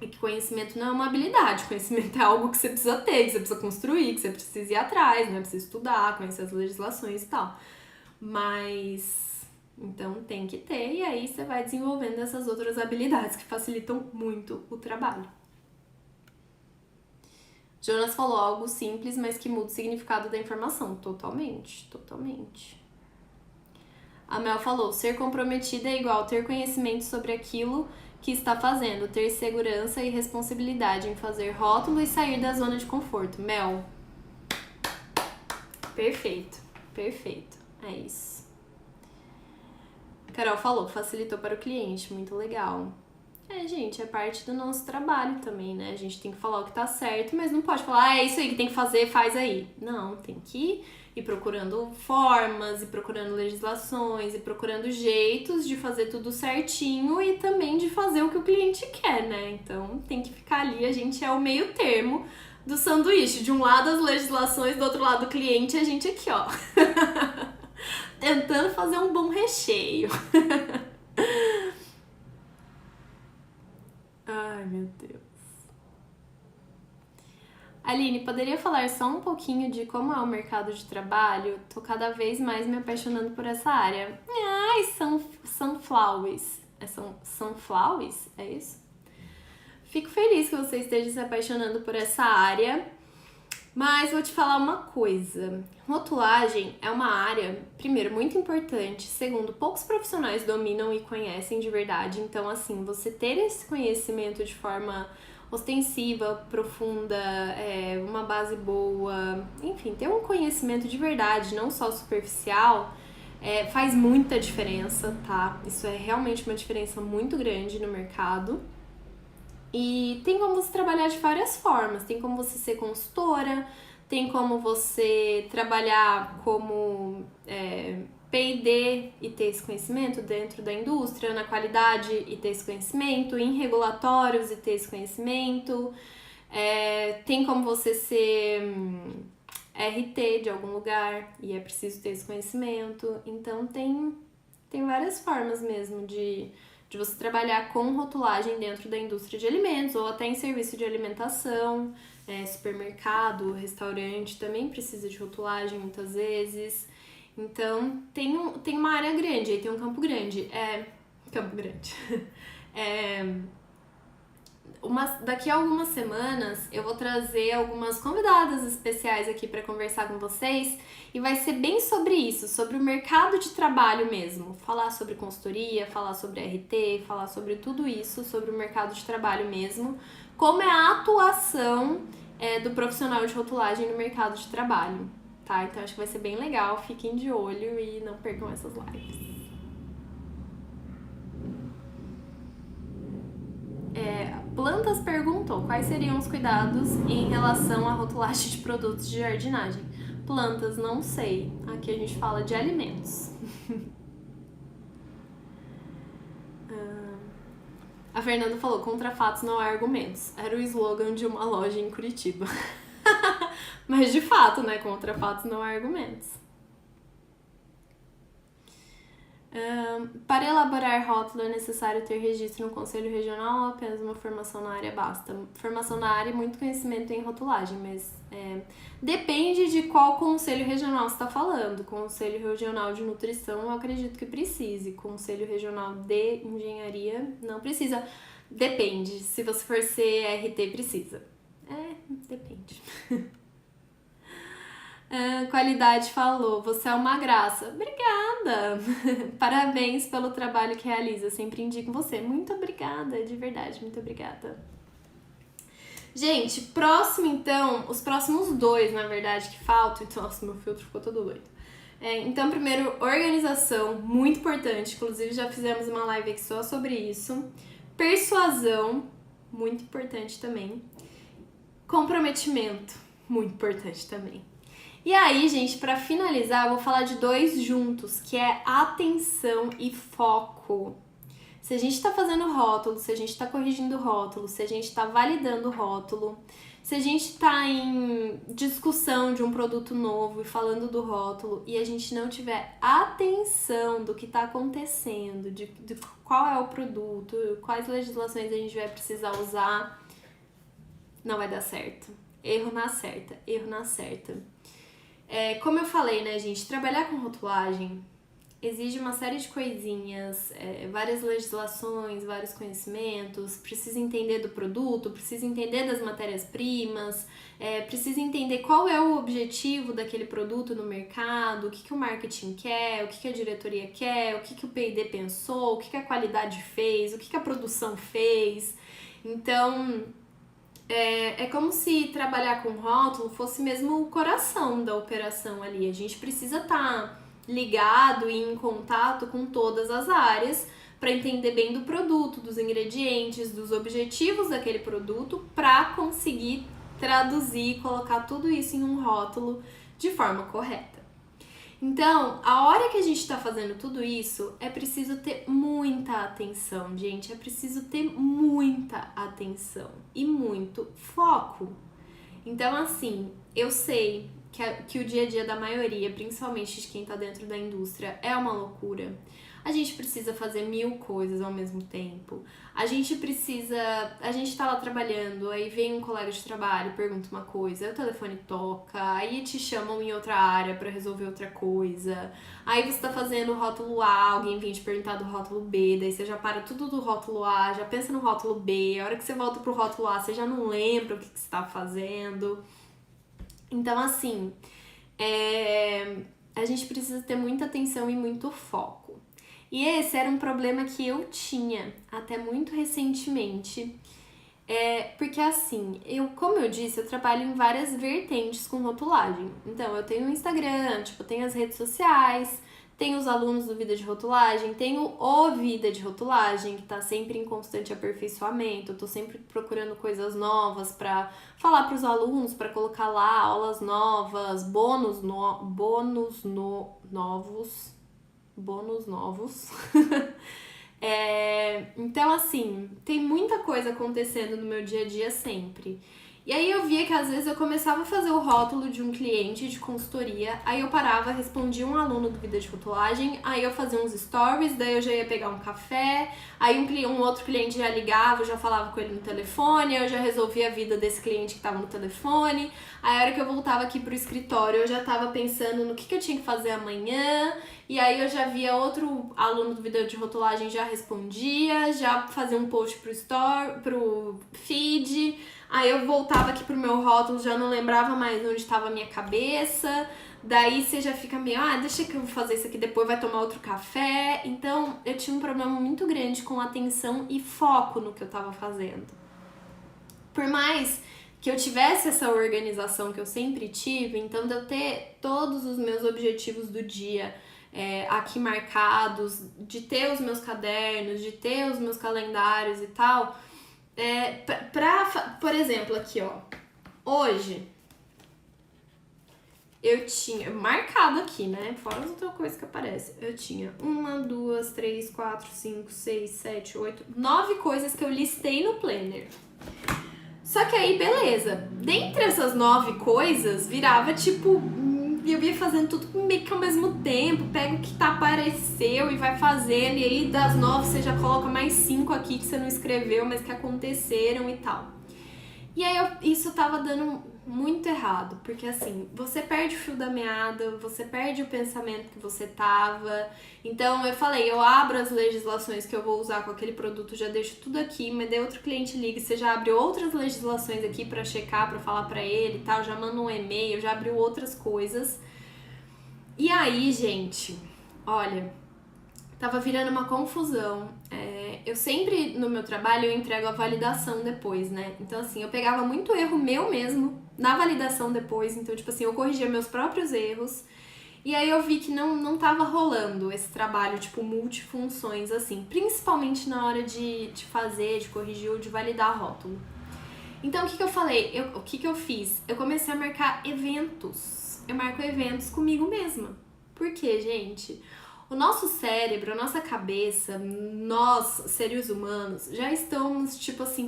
é que conhecimento não é uma habilidade. Conhecimento é algo que você precisa ter, que você precisa construir, que você precisa ir atrás, né? Precisa estudar, conhecer as legislações e tal. Mas... então tem que ter, e aí você vai desenvolvendo essas outras habilidades que facilitam muito o trabalho. Jonas falou algo simples, mas que muda o significado da informação. Totalmente. A Mel falou, ser comprometida é igual ter conhecimento sobre aquilo que está fazendo, ter segurança e responsabilidade em fazer rótulo e sair da zona de conforto. Mel. Perfeito. É isso. Carol falou, facilitou para o cliente, muito legal. Gente, é parte do nosso trabalho também, né? A gente tem que falar o que tá certo, mas não pode falar, é isso aí que tem que fazer, faz aí. Não, tem que ir procurando formas, e procurando legislações, e procurando jeitos de fazer tudo certinho e também de fazer o que o cliente quer, né? Então, tem que ficar ali, a gente é o meio termo do sanduíche. De um lado as legislações, do outro lado o cliente, e a gente aqui, ó. Tentando fazer um bom recheio. Ai, meu Deus. Aline, poderia falar só um pouquinho de como é o mercado de trabalho? Tô cada vez mais me apaixonando por essa área. Ai, sunflowers. Sunflowers? É isso? Fico feliz que você esteja se apaixonando por essa área, mas vou te falar uma coisa. Rotulagem é uma área, primeiro, muito importante, segundo, poucos profissionais dominam e conhecem de verdade. Então, assim, você ter esse conhecimento de forma ostensiva, profunda, uma base boa, enfim, ter um conhecimento de verdade, não só superficial, faz muita diferença, tá? Isso é realmente uma diferença muito grande no mercado. E tem como você trabalhar de várias formas, tem como você ser consultora, tem como você trabalhar como P&D e ter esse conhecimento dentro da indústria, na qualidade e ter esse conhecimento, em regulatórios e ter esse conhecimento, tem como você ser RT de algum lugar e é preciso ter esse conhecimento. Então tem várias formas mesmo de você trabalhar com rotulagem dentro da indústria de alimentos ou até em serviço de alimentação, supermercado, restaurante também precisa de rotulagem muitas vezes. Então tem uma área grande, aí tem um campo grande. Campo grande. Daqui a algumas semanas eu vou trazer algumas convidadas especiais aqui para conversar com vocês e vai ser bem sobre isso, sobre o mercado de trabalho mesmo. Falar sobre consultoria, falar sobre RT, falar sobre tudo isso, sobre o mercado de trabalho mesmo, como é a atuação do profissional de rotulagem no mercado de trabalho, tá? Então acho que vai ser bem legal, fiquem de olho e não percam essas lives. Plantas perguntou quais seriam os cuidados em relação à rotulagem de produtos de jardinagem. Plantas, não sei. Aqui a gente fala de alimentos. A Fernanda falou, contra fatos não há argumentos. Era o slogan de uma loja em Curitiba. Mas de fato, né? Contra fatos não há argumentos. Para elaborar rótulo é necessário ter registro no Conselho Regional ou apenas uma formação na área basta? Formação na área e muito conhecimento em rotulagem, mas depende de qual Conselho Regional você está falando. Conselho Regional de Nutrição eu acredito que precise, Conselho Regional de Engenharia não precisa. Depende, se você for ser RT precisa. Depende. Qualidade falou, você é uma graça. Obrigada! Parabéns pelo trabalho que realiza, sempre indico você. Muito obrigada, de verdade, muito obrigada. Gente, próximo então, os próximos 2, na verdade, que faltam. Então, nossa, meu filtro ficou todo doido. Então, primeiro, organização, muito importante. Inclusive, já fizemos uma live aqui só sobre isso. Persuasão, muito importante também. Comprometimento, muito importante também. E aí, gente, pra finalizar, eu vou falar de 2 juntos, que é atenção e foco. Se a gente tá fazendo rótulo, se a gente tá corrigindo rótulo, se a gente tá validando rótulo, se a gente tá em discussão de um produto novo e falando do rótulo e a gente não tiver atenção do que tá acontecendo, de qual é o produto, quais legislações a gente vai precisar usar, não vai dar certo. Erro na certa, erro na certa. Como eu falei, né, gente, trabalhar com rotulagem exige uma série de coisinhas, várias legislações, vários conhecimentos, precisa entender do produto, precisa entender das matérias-primas, precisa entender qual é o objetivo daquele produto no mercado, o que o marketing quer, o que a diretoria quer, o que o P&D pensou, o que a qualidade fez, o que a produção fez. Então, é como se trabalhar com rótulo fosse mesmo o coração da operação ali. A gente precisa estar ligado e em contato com todas as áreas para entender bem do produto, dos ingredientes, dos objetivos daquele produto, para conseguir traduzir e colocar tudo isso em um rótulo de forma correta. Então, a hora que a gente está fazendo tudo isso, é preciso ter muita atenção, gente. É preciso ter muita atenção e muito foco. Então, assim, eu sei que o dia a dia da maioria, principalmente de quem tá dentro da indústria, é uma loucura. A gente precisa fazer 1000 coisas ao mesmo tempo. A gente tá lá trabalhando, aí vem um colega de trabalho, pergunta uma coisa, aí o telefone toca, aí te chamam em outra área pra resolver outra coisa. Aí você tá fazendo o rótulo A, alguém vem te perguntar do rótulo B, daí você já para tudo do rótulo A, já pensa no rótulo B, a hora que você volta pro rótulo A, você já não lembra o que você tá fazendo. Então, assim, a gente precisa ter muita atenção e muito foco. E esse era um problema que eu tinha até muito recentemente. Porque assim, como eu disse, eu trabalho em várias vertentes com rotulagem. Então, eu tenho o Instagram, tenho as redes sociais, tenho os alunos do Vida de Rotulagem, tenho o Vida de Rotulagem, que tá sempre em constante aperfeiçoamento. Eu tô sempre procurando coisas novas pra falar pros alunos, pra colocar lá aulas novas, bônus novos. Então, assim, tem muita coisa acontecendo no meu dia a dia sempre. E aí eu via que às vezes eu começava a fazer o rótulo de um cliente de consultoria, aí eu parava, respondia um aluno do Vida de Rotulagem, aí eu fazia uns stories, daí eu já ia pegar um café, aí um outro cliente já ligava, eu já falava com ele no telefone, eu já resolvia a vida desse cliente que tava no telefone, aí a hora que eu voltava aqui pro escritório eu já tava pensando no que eu tinha que fazer amanhã, e aí eu já via outro aluno do Vida de Rotulagem, já respondia, já fazia um post pro feed. Aí eu voltava aqui pro meu rótulo, já não lembrava mais onde estava a minha cabeça. Daí você já fica meio, deixa que eu vou fazer isso aqui depois, vai tomar outro café. Então eu tinha um problema muito grande com atenção e foco no que eu tava fazendo. Por mais que eu tivesse essa organização que eu sempre tive, então de eu ter todos os meus objetivos do dia aqui marcados, de ter os meus cadernos, de ter os meus calendários e tal... por exemplo, aqui, ó. Hoje, eu tinha marcado aqui, né? Fora as outras coisas que aparecem. Eu tinha 1, 2, 3, 4, 5, 6, 7, 8, 9 coisas que eu listei no planner. Só que aí, beleza. Dentre essas 9 coisas, virava eu ia fazendo tudo meio que ao mesmo tempo, pega o que apareceu e vai fazendo, e aí das 9 você já coloca mais 5 aqui que você não escreveu, mas que aconteceram e tal. E aí isso tava dando muito errado, porque assim, você perde o fio da meada, você perde o pensamento que você tava. Então eu falei, eu abro as legislações que eu vou usar com aquele produto, já deixo tudo aqui, mas daí outro cliente liga, você já abre outras legislações aqui pra checar, pra falar pra ele e tal, já manda um e-mail, já abriu outras coisas. E aí, gente, olha, tava virando uma confusão. Eu sempre, no meu trabalho, eu entrego a validação depois, né? Então, assim, eu pegava muito erro meu mesmo na validação depois. Então, eu corrigia meus próprios erros. E aí eu vi que não tava rolando esse trabalho, multifunções, assim. Principalmente na hora de fazer, de corrigir ou de validar rótulo. Então, o que eu falei? O que eu fiz? Eu comecei a marcar eventos. Eu marco eventos comigo mesma. Por quê, gente? O nosso cérebro, a nossa cabeça, nós, seres humanos, já estamos,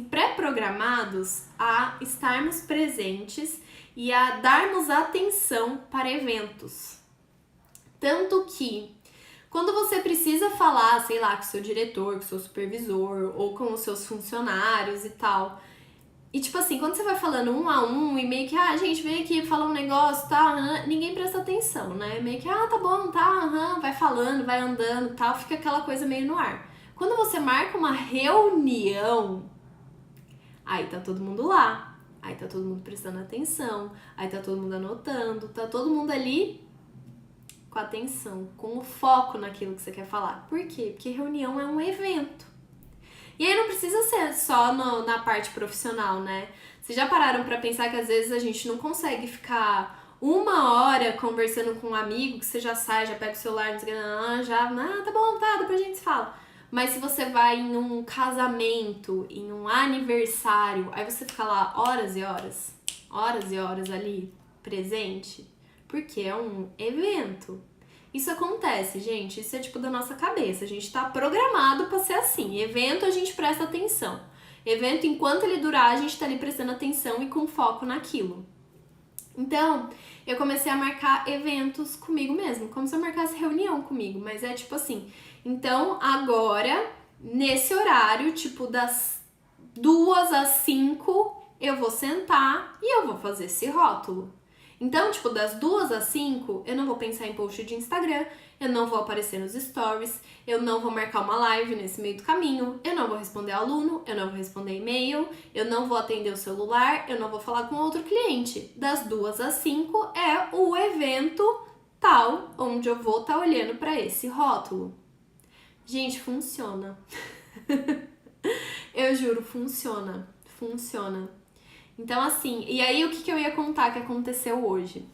pré-programados a estarmos presentes e a darmos atenção para eventos. Tanto que, quando você precisa falar, sei lá, com o seu diretor, com o seu supervisor, ou com os seus funcionários e tal, e quando você vai falando um a um e meio que, gente, vem aqui falar um negócio, tá, ninguém presta atenção, né? Meio que, tá bom, tá, vai falando, vai andando, tal, fica aquela coisa meio no ar. Quando você marca uma reunião, aí tá todo mundo lá, aí tá todo mundo prestando atenção, aí tá todo mundo anotando, tá todo mundo ali com atenção, com o foco naquilo que você quer falar. Por quê? Porque reunião é um evento. E aí não precisa ser só na parte profissional, né? Vocês já pararam pra pensar que às vezes a gente não consegue ficar 1 hora conversando com um amigo, que você já sai, já pega o celular, tá bom, tá, depois a gente se fala. Mas se você vai em um casamento, em um aniversário, aí você fica lá horas e horas ali, presente, porque é um evento. Isso acontece, gente, isso é da nossa cabeça, a gente tá programado pra ser assim, evento a gente presta atenção. Evento, enquanto ele durar, a gente tá ali prestando atenção e com foco naquilo. Então, eu comecei a marcar eventos comigo mesmo, como se eu marcasse reunião comigo, mas é tipo assim, então agora, nesse horário, tipo das 2 às 5, eu vou sentar e eu vou fazer esse rótulo. Então, tipo, das 2 às 5, eu não vou pensar em post de Instagram, eu não vou aparecer nos stories, eu não vou marcar uma live nesse meio do caminho, eu não vou responder aluno, eu não vou responder e-mail, eu não vou atender o celular, eu não vou falar com outro cliente. Das 2 às 5 é o evento tal, onde eu vou estar olhando para esse rótulo. Gente, funciona. Eu juro, funciona. Funciona. Então, assim, e aí o que eu ia contar que aconteceu hoje?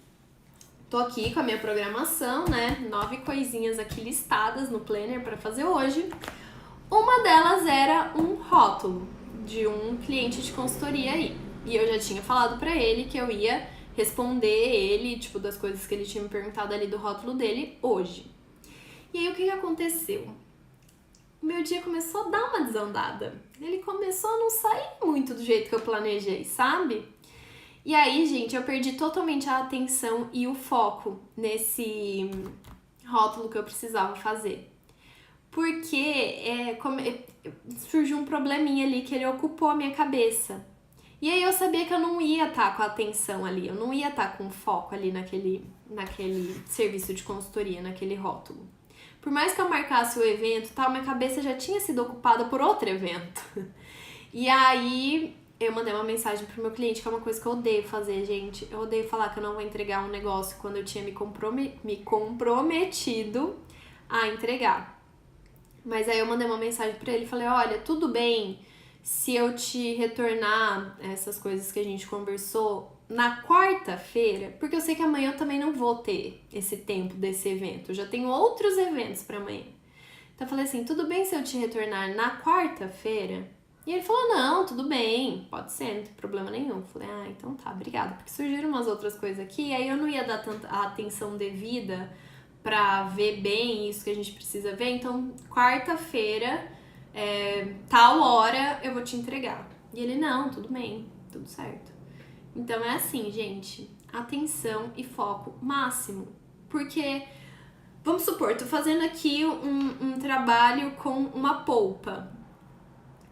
Tô aqui com a minha programação, né? 9 coisinhas aqui listadas no planner para fazer hoje. Uma delas era um rótulo de um cliente de consultoria aí. E eu já tinha falado para ele que eu ia responder ele, tipo, das coisas que ele tinha me perguntado ali do rótulo dele hoje. E aí o que aconteceu? Meu dia começou a dar uma desandada. Ele começou a não sair muito do jeito que eu planejei, sabe? E aí, gente, eu perdi totalmente a atenção e o foco nesse rótulo que eu precisava fazer. Porque surgiu um probleminha ali que ele ocupou a minha cabeça. E aí eu sabia que eu não ia estar com a atenção ali, eu não ia estar com foco ali naquele serviço de consultoria, naquele rótulo. Por mais que eu marcasse o evento, tal, minha cabeça já tinha sido ocupada por outro evento. E aí eu mandei uma mensagem pro meu cliente, que é uma coisa que eu odeio fazer, gente. Eu odeio falar que eu não vou entregar um negócio quando eu tinha me comprometido a entregar. Mas aí eu mandei uma mensagem pra ele e falei, olha, tudo bem se eu te retornar essas coisas que a gente conversou na quarta-feira, porque eu sei que amanhã eu também não vou ter esse tempo desse evento. Eu já tenho outros eventos pra amanhã. Então eu falei assim, tudo bem se eu te retornar na quarta-feira? E ele falou, não, tudo bem, pode ser, não tem problema nenhum. Eu falei, então tá, obrigada. Porque surgiram umas outras coisas aqui, e aí eu não ia dar tanta atenção devida pra ver bem isso que a gente precisa ver. Então, quarta-feira, tal hora, eu vou te entregar. E ele, não, tudo bem, tudo certo. Então é assim, gente, atenção e foco máximo. Porque, vamos supor, tô fazendo aqui um trabalho com uma polpa.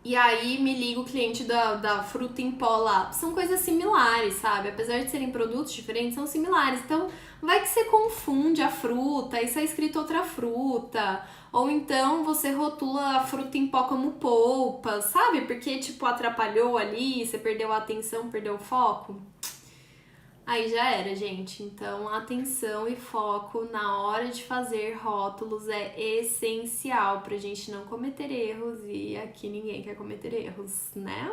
E aí me liga o cliente da fruta em pó lá. São coisas similares, sabe? Apesar de serem produtos diferentes, são similares. Então, vai que você confunde a fruta e sai escrito outra fruta. Ou então você rotula a fruta em pó como polpa, sabe? Porque, tipo, atrapalhou ali, você perdeu a atenção, perdeu o foco. Aí já era, gente. Então, atenção e foco na hora de fazer rótulos é essencial pra gente não cometer erros, e aqui ninguém quer cometer erros, né?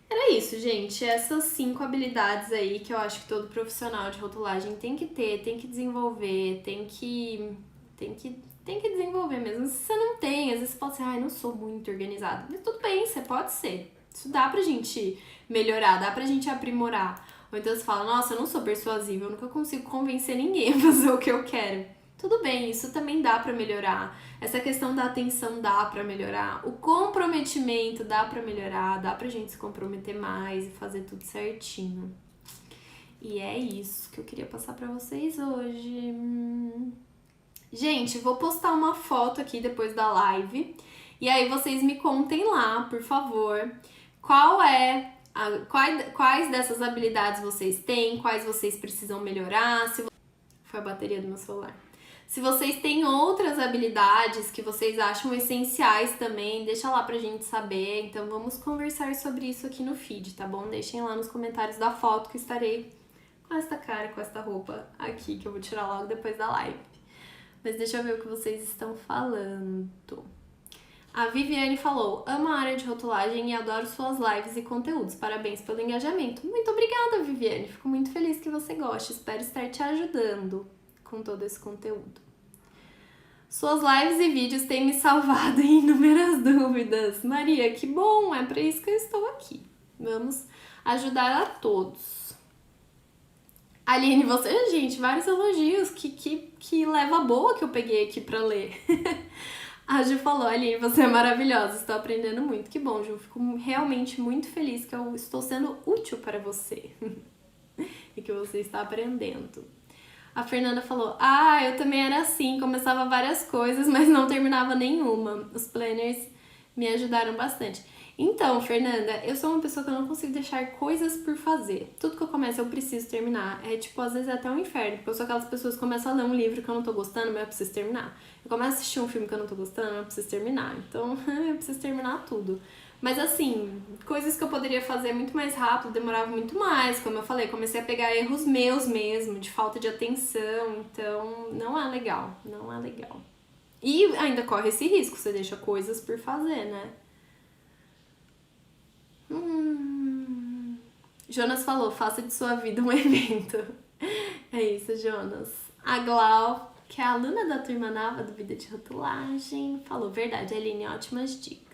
Era isso, gente. Essas 5 habilidades aí que eu acho que todo profissional de rotulagem tem que ter, tem que desenvolver, tem que desenvolver mesmo. Se você não tem, às vezes você pode ser, não sou muito organizada. Mas tudo bem, você pode ser. Isso dá pra gente melhorar, dá pra gente aprimorar. Ou então você fala, nossa, eu não sou persuasiva, eu nunca consigo convencer ninguém a fazer o que eu quero. Tudo bem, isso também dá pra melhorar. Essa questão da atenção dá pra melhorar. O comprometimento dá pra melhorar, dá pra gente se comprometer mais e fazer tudo certinho. E é isso que eu queria passar pra vocês hoje. Gente, vou postar uma foto aqui depois da live. E aí vocês me contem lá, por favor, quais dessas habilidades vocês têm, quais vocês precisam melhorar. Foi a bateria do meu celular. Se vocês têm outras habilidades que vocês acham essenciais também, deixa lá pra gente saber. Então vamos conversar sobre isso aqui no feed, tá bom? Deixem lá nos comentários da foto que estarei com esta cara, com esta roupa aqui, que eu vou tirar logo depois da live. Mas deixa eu ver o que vocês estão falando. A Viviane falou, amo a área de rotulagem e adoro suas lives e conteúdos. Parabéns pelo engajamento. Muito obrigada, Viviane. Fico muito feliz que você goste. Espero estar te ajudando com todo esse conteúdo. Suas lives e vídeos têm me salvado em inúmeras dúvidas. Maria, que bom! É para isso que eu estou aqui. Vamos ajudar a todos. Aline, gente, vários elogios que leva boa que eu peguei aqui para ler. A Ju falou, Aline, você é maravilhosa, estou aprendendo muito. Que bom, Ju, fico realmente muito feliz que eu estou sendo útil para você e que você está aprendendo. A Fernanda falou, eu também era assim, começava várias coisas, mas não terminava nenhuma. Os planners me ajudaram bastante. Então, Fernanda, eu sou uma pessoa que eu não consigo deixar coisas por fazer. Tudo que eu começo eu preciso terminar. É tipo, às vezes é até um inferno, porque eu sou aquelas pessoas que começam a ler um livro que eu não tô gostando, mas eu preciso terminar. Eu começo a assistir um filme que eu não tô gostando, mas eu preciso terminar. Então, eu preciso terminar tudo. Mas assim, coisas que eu poderia fazer muito mais rápido, demorava muito mais. Como eu falei, comecei a pegar erros meus mesmo, de falta de atenção. Então, não é legal, não é legal. E ainda corre esse risco, você deixa coisas por fazer, né? Jonas falou, faça de sua vida um evento. É isso, Jonas. A Glau, que é a aluna da turma nova do Vida de Rotulagem, falou, verdade, Aline, ótimas dicas.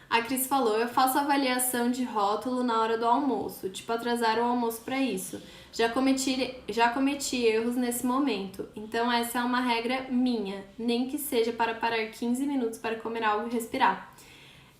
A Cris falou, eu faço avaliação de rótulo na hora do almoço, tipo atrasar o almoço para isso. Já cometi erros nesse momento, então essa é uma regra minha, nem que seja para parar 15 minutos para comer algo e respirar.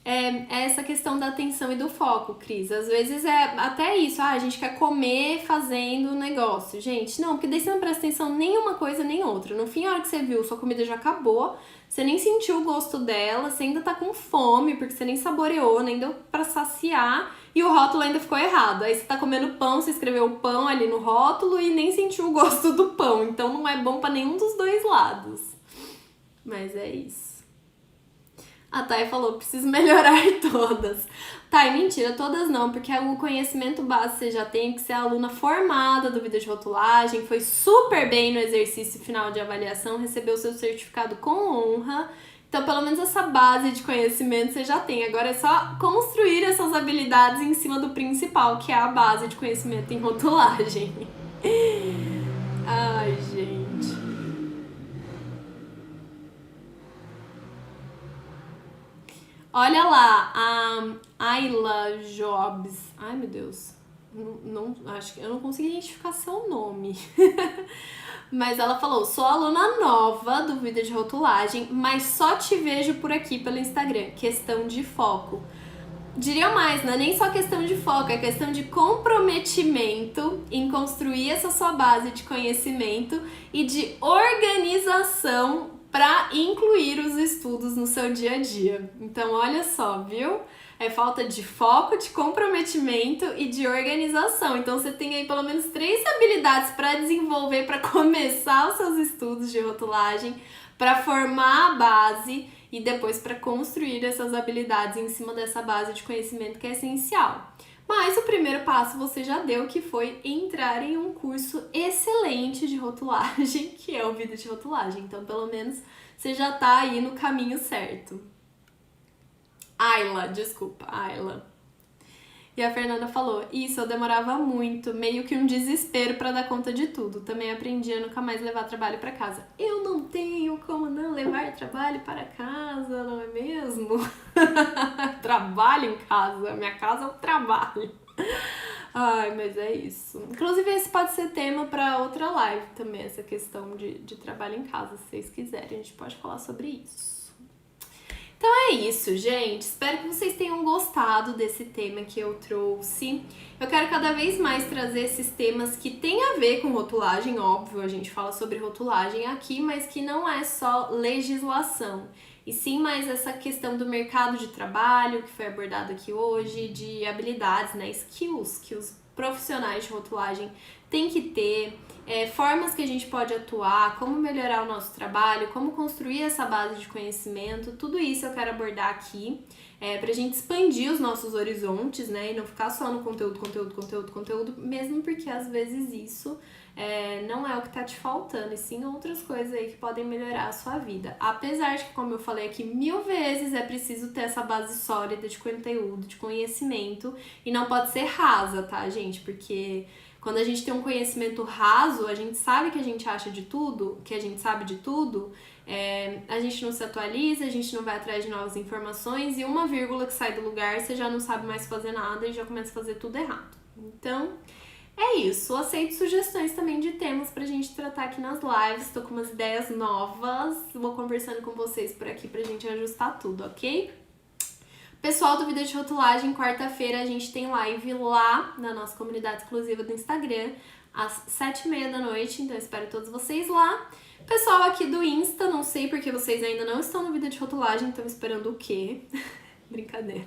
É essa questão da atenção e do foco, Cris. Às vezes é até isso, a gente quer comer fazendo o negócio. Gente, não, porque daí você não presta atenção nem uma coisa nem outra. No fim, a hora que você viu, sua comida já acabou, você nem sentiu o gosto dela, você ainda tá com fome, porque você nem saboreou, nem deu pra saciar, e o rótulo ainda ficou errado. Aí você tá comendo pão, você escreveu pão ali no rótulo e nem sentiu o gosto do pão. Então não é bom pra nenhum dos dois lados. Mas é isso. A Thay falou, preciso melhorar todas. Thay, mentira, todas não, porque o conhecimento base você já tem, que ser aluna formada do Vida de Rotulagem, foi super bem no exercício final de avaliação, recebeu seu certificado com honra. Então, pelo menos essa base de conhecimento você já tem. Agora é só construir essas habilidades em cima do principal, que é a base de conhecimento em rotulagem. Ai, gente. Olha lá, a Ayla Jobs. Ai, meu Deus. Acho que eu não consegui identificar seu nome. Mas ela falou, sou aluna nova do Vida de Rotulagem, mas só te vejo por aqui pelo Instagram. Questão de foco. Diria mais, não é nem só questão de foco, é questão de comprometimento em construir essa sua base de conhecimento e de organização para incluir os estudos no seu dia a dia. Então, olha só, viu? É falta de foco, de comprometimento e de organização. Então, você tem aí pelo menos 3 habilidades para desenvolver, para começar os seus estudos de rotulagem, para formar a base e depois para construir essas habilidades em cima dessa base de conhecimento que é essencial. Mas o primeiro passo você já deu, que foi entrar em um curso excelente de rotulagem, que é o Vida de Rotulagem. Então, pelo menos, você já tá aí no caminho certo. Ayla. E a Fernanda falou, isso, eu demorava muito, meio que um desespero pra dar conta de tudo. Também aprendi a nunca mais levar trabalho pra casa. Eu não tenho como não levar trabalho para casa, não é mesmo? Trabalho em casa, minha casa é o trabalho. Ai, mas é isso. Inclusive, esse pode ser tema pra outra live também, essa questão de trabalho em casa, se vocês quiserem, a gente pode falar sobre isso. Então é isso, gente. Espero que vocês tenham gostado desse tema que eu trouxe. Eu quero cada vez mais trazer esses temas que têm a ver com rotulagem, óbvio, a gente fala sobre rotulagem aqui, mas que não é só legislação, e sim mais essa questão do mercado de trabalho, que foi abordado aqui hoje, de habilidades, né, skills que os profissionais de rotulagem têm que ter, formas que a gente pode atuar, como melhorar o nosso trabalho, como construir essa base de conhecimento, tudo isso eu quero abordar aqui, pra gente expandir os nossos horizontes, né, e não ficar só no conteúdo, mesmo porque às vezes isso não é o que tá te faltando, e sim outras coisas aí que podem melhorar a sua vida. Apesar de que, como eu falei aqui 1000 vezes, é preciso ter essa base sólida de conteúdo, de conhecimento, e não pode ser rasa, tá, gente? Porque quando a gente tem um conhecimento raso, a gente sabe que a gente acha de tudo, que a gente sabe de tudo, a gente não se atualiza, a gente não vai atrás de novas informações, e uma vírgula que sai do lugar, você já não sabe mais fazer nada e já começa a fazer tudo errado. Então, é isso. Aceito sugestões também de temas pra gente tratar estar aqui nas lives, tô com umas ideias novas, vou conversando com vocês por aqui pra gente ajustar tudo, ok? Pessoal do Vida de Rotulagem, quarta-feira a gente tem live lá na nossa comunidade exclusiva do Instagram, às 7h30 da noite, então eu espero todos vocês lá. Pessoal aqui do Insta, não sei porque vocês ainda não estão no Vida de Rotulagem, estão esperando o quê? Brincadeira.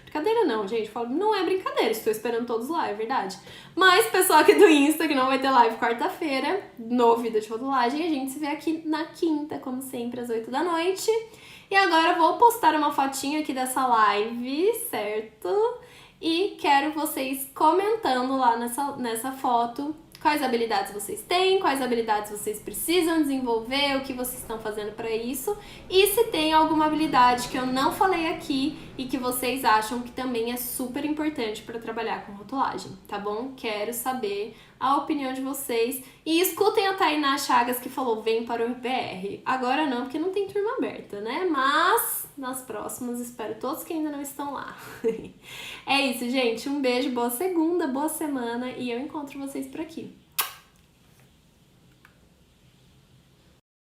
Brincadeira não, gente, falo, não é brincadeira, estou esperando todos lá, é verdade. Mas pessoal aqui do Insta, que não vai ter live quarta-feira, no Vida de Rotulagem, a gente se vê aqui na quinta, como sempre, às 8 da noite. E agora eu vou postar uma fotinha aqui dessa live, certo? E quero vocês comentando lá nessa foto quais habilidades vocês têm, quais habilidades vocês precisam desenvolver, o que vocês estão fazendo para isso. E se tem alguma habilidade que eu não falei aqui e que vocês acham que também é super importante para trabalhar com rotulagem, tá bom? Quero saber a opinião de vocês. E escutem a Tainá Chagas que falou, vem para o BR. Agora não, porque não tem turma aberta, né? Mas nas próximas, espero todos que ainda não estão lá. É isso, gente. Um beijo, boa segunda, boa semana e eu encontro vocês por aqui.